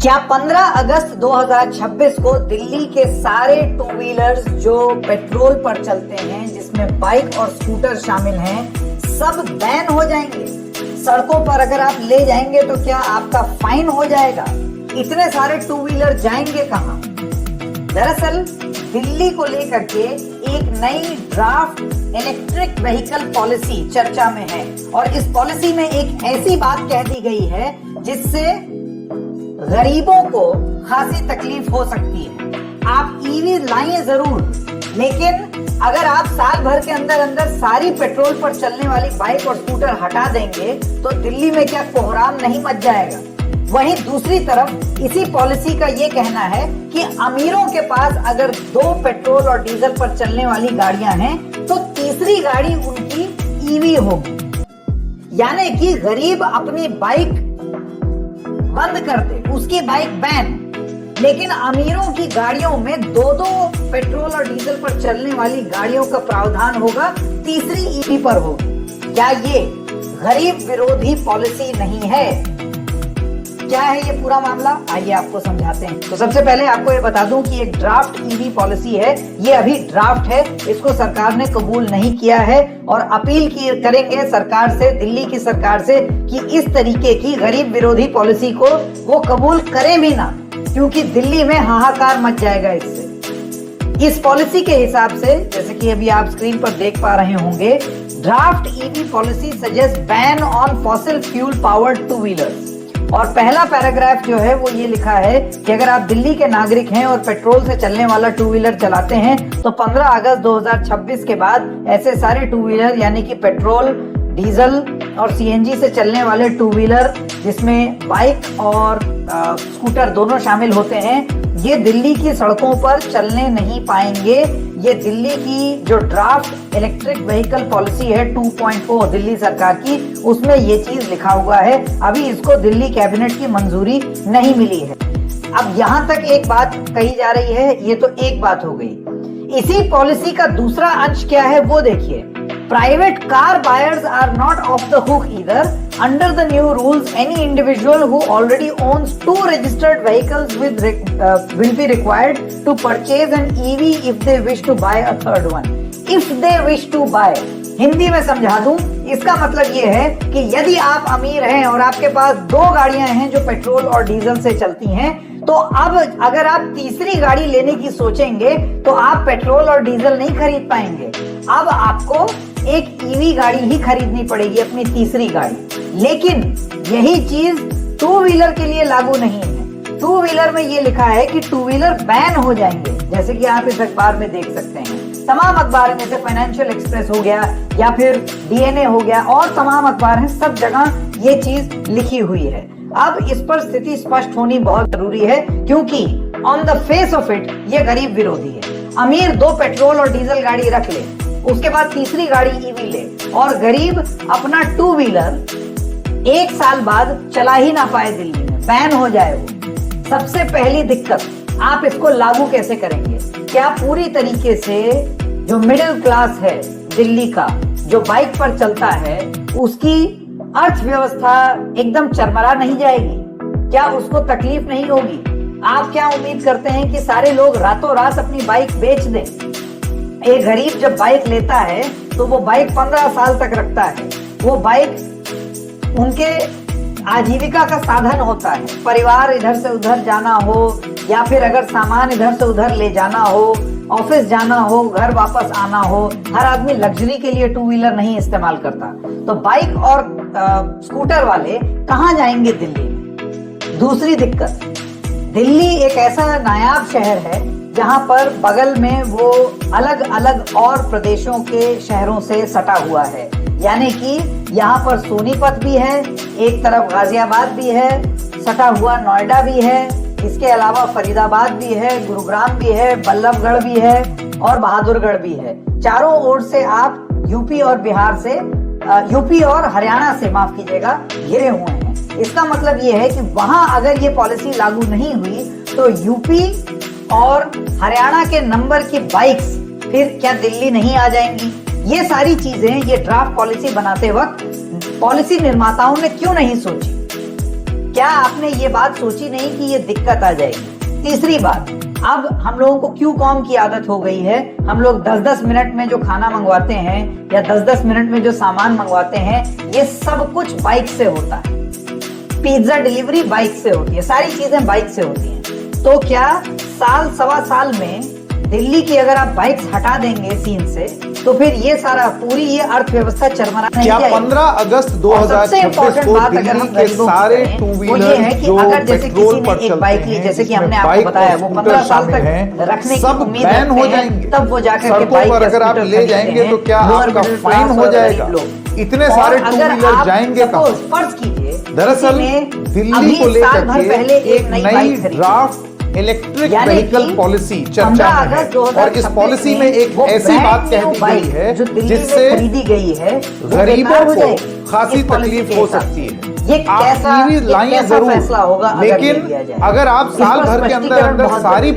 क्या 15 अगस्त 2026 को दिल्ली के सारे टू व्हीलर्स जो पेट्रोल पर चलते हैं, जिसमें बाइक और स्कूटर शामिल हैं, सब बैन हो जाएंगे? सड़कों पर अगर आप ले जाएंगे तो क्या आपका फाइन हो जाएगा? इतने सारे टू व्हीलर जाएंगे कहां? दरअसल दिल्ली को लेकर के एक नई ड्राफ्ट इलेक्ट्रिक व्हीकल पॉलिसी चर्चा में है और इस पॉलिसी में एक ऐसी बात कह दी गई है जिससे गरीबों को खासी तकलीफ हो सकती है। आप ईवी लाइए जरूर, लेकिन अगर आप साल भर के अंदर अंदर सारी पेट्रोल पर चलने वाली बाइक और स्कूटर हटा देंगे तो दिल्ली में क्या कोहराम नहीं मच जाएगा? वहीं दूसरी तरफ इसी पॉलिसी का ये कहना है कि अमीरों के पास अगर 2 पेट्रोल और डीजल पर चलने वाली गाड़ियां हैं तो तीसरी गाड़ी उनकी ईवी होगी, यानी कि गरीब अपनी बाइक बंद कर दे, उसकी बाइक बैन, लेकिन अमीरों की गाड़ियों में 2-2 पेट्रोल और डीजल पर चलने वाली गाड़ियों का प्रावधान होगा, तीसरी ईवी पर होगी। क्या ये गरीब विरोधी पॉलिसी नहीं है? क्या है ये पूरा मामला, आइए आपको समझाते हैं। तो सबसे पहले आपको ये बता दूं कि एक ड्राफ्ट ईवी पॉलिसी है, ये अभी ड्राफ्ट है, इसको सरकार ने कबूल नहीं किया है और अपील करेंगे सरकार से, दिल्ली की सरकार से, कि इस तरीके की गरीब विरोधी पॉलिसी को वो कबूल करें भी ना, क्योंकि दिल्ली में हाहाकार मच जाएगा इससे। इस पॉलिसी के हिसाब से, जैसे कि अभी आप स्क्रीन पर देख पा रहे होंगे, draft EV policy suggest ban on fossil fuel powered two wheelers. और पहला पैराग्राफ जो है वो ये लिखा है कि अगर आप दिल्ली के नागरिक हैं और पेट्रोल से चलने वाला टू व्हीलर चलाते हैं तो 15 अगस्त 2026 के बाद ऐसे सारे टू व्हीलर, यानी कि पेट्रोल, डीजल और सीएनजी से चलने वाले टू व्हीलर, जिसमें बाइक और स्कूटर दोनों शामिल होते हैं, ये दिल्ली की सड़कों पर चलने नहीं पाएंगे। ये दिल्ली की जो ड्राफ्ट इलेक्ट्रिक व्हीकल पॉलिसी है 2.0 दिल्ली सरकार की, उसमें ये चीज लिखा हुआ है। अभी इसको दिल्ली कैबिनेट की मंजूरी नहीं मिली है। अब यहाँ तक एक बात कही जा रही है, ये तो एक बात हो गई। इसी पॉलिसी का दूसरा अंश क्या है वो देखिए। Private car buyers are not off the hook either. Under the new rules, any individual who already owns 2 registered vehicles will be required to purchase an EV if they wish to buy a third one. If they wish to buy, Hindi में समझा दूं, इसका मतलब ये है कि यदि आप अमीर हैं और आपके पास 2 गाड़ियां हैं जो पेट्रोल और डीजल से चलती हैं, तो अब अगर आप तीसरी गाड़ी लेने की सोचेंगे तो आप पेट्रोल और डीजल नहीं खरीद पाएंगे। अब आपको एक ईवी गाड़ी ही खरीदनी पड़ेगी, अपनी तीसरी गाड़ी। लेकिन यही चीज टू व्हीलर के लिए लागू नहीं है। टू व्हीलर में ये लिखा है कि टू व्हीलर बैन हो जाएंगे, जैसे कि आप इस अखबार में देख सकते हैं। तमाम अखबार में से फाइनेंशियल एक्सप्रेस हो गया या फिर डीएनए हो गया और तमाम अखबार हैं, सब जगह ये चीज लिखी हुई है। अब इस पर स्थिति स्पष्ट होनी बहुत जरूरी है, क्योंकि on the face of it ये गरीब विरोधी है। अमीर 2 पेट्रोल और डीजल गाड़ी रख ले, उसके बाद तीसरी गाड़ी ईवी ले, और गरीब अपना टू व्हीलर 1 साल बाद चला ही ना पाए, दिल्ली में बैन हो जाए वो। सबसे पहली दिक्कत, आप इसको लागू कैसे करेंगे? क्या पूरी तरीके से जो मिडिल क्लास है दिल्ली का, जो बाइक पर चलता है, उसकी अर्थव्यवस्था एकदम चरमरा नहीं जाएगी? क्या उसको तकलीफ नहीं होगी? आप क्या उम्मीद करते हैं कि सारे लोग रातों रात अपनी बाइक बेच दें? एक गरीब जब बाइक लेता है तो वो बाइक 15 साल तक रखता है। वो बाइक उनके आजीविका का साधन होता है। परिवार इधर से उधर जाना हो या फिर अगर सामान इधर से उधर ले जाना हो, ऑफिस जाना हो, घर वापस आना हो, हर आदमी लग्जरी के लिए टू व्हीलर नहीं इस्तेमाल करता। तो बाइक और स्कूटर वाले कहाँ जाएंगे दिल्ली में? दूसरी दिक्कत, दिल्ली एक ऐसा नायाब शहर है जहां पर बगल में वो अलग अलग और प्रदेशों के शहरों से सटा हुआ है, यानी कि यहाँ पर सोनीपत भी है, एक तरफ गाजियाबाद भी है, सटा हुआ नोएडा भी है, इसके अलावा फरीदाबाद भी है, गुरुग्राम भी है, बल्लभगढ़ भी है और बहादुरगढ़ भी है। चारों ओर से आप यूपी और हरियाणा से, माफ कीजिएगा, घिरे हुए हैं। इसका मतलब ये है कि वहां अगर ये पॉलिसी लागू नहीं हुई तो यूपी और हरियाणा के नंबर की बाइक्स फिर क्या दिल्ली नहीं आ जाएंगी? ये सारी चीजें ये ड्राफ्ट पॉलिसी बनाते वक्त पॉलिसी निर्माताओं ने क्यों नहीं सोची? क्या आपने ये बात सोची नहीं कि ये दिक्कत आ जाएगी? तीसरी बात, अब हम लोगों को क्यूकॉम की आदत हो गई है। हम लोग 10-10 मिनट में जो खाना मंगवाते हैं या 10-10 मिनट में जो सामान मंगवाते हैं, ये सब कुछ बाइक से होता है। पिज्जा डिलीवरी बाइक से होती है, सारी चीजें बाइक से होती हैं। तो क्या साल सवा साल में दिल्ली की अगर आप बाइक्स हटा देंगे सीन से, तो फिर ये सारा पूरी ये अर्थव्यवस्था चरमरा नहीं क्या जाएगी? 15 अगस्त 2026 को दिल्ली के सारे टू व्हीलर जो पेट्रोल पर चलते हैं, जैसे कि हमने बाइक आपको बताया, वो 15 साल तक रखने की सब उम्मीद बैन हो रखते हैं, जाएंगे। तब वो जाकर के सड़कों बाइक पर या अगर आप स्कूटर ले जाएंगे तो क्या आपका फाइन हो जाएगा? इतने सारे टू व्हीलर जाएंगे कहाँ? फर्ज कीजिए, दरअसल दिल्ली को लेकर के एक नई ड्राफ्ट इलेक्ट्रिक व्हीकल पॉलिसी चर्चा में है और इस पॉलिसी में एक ऐसी बात कह दी गई है जिससे खरीदी गई है गरीबों को खासी तकलीफ हो सकती है। आप ईवी लाएं जरूर, लेकिन अगर आप साल भर के अंदर सारी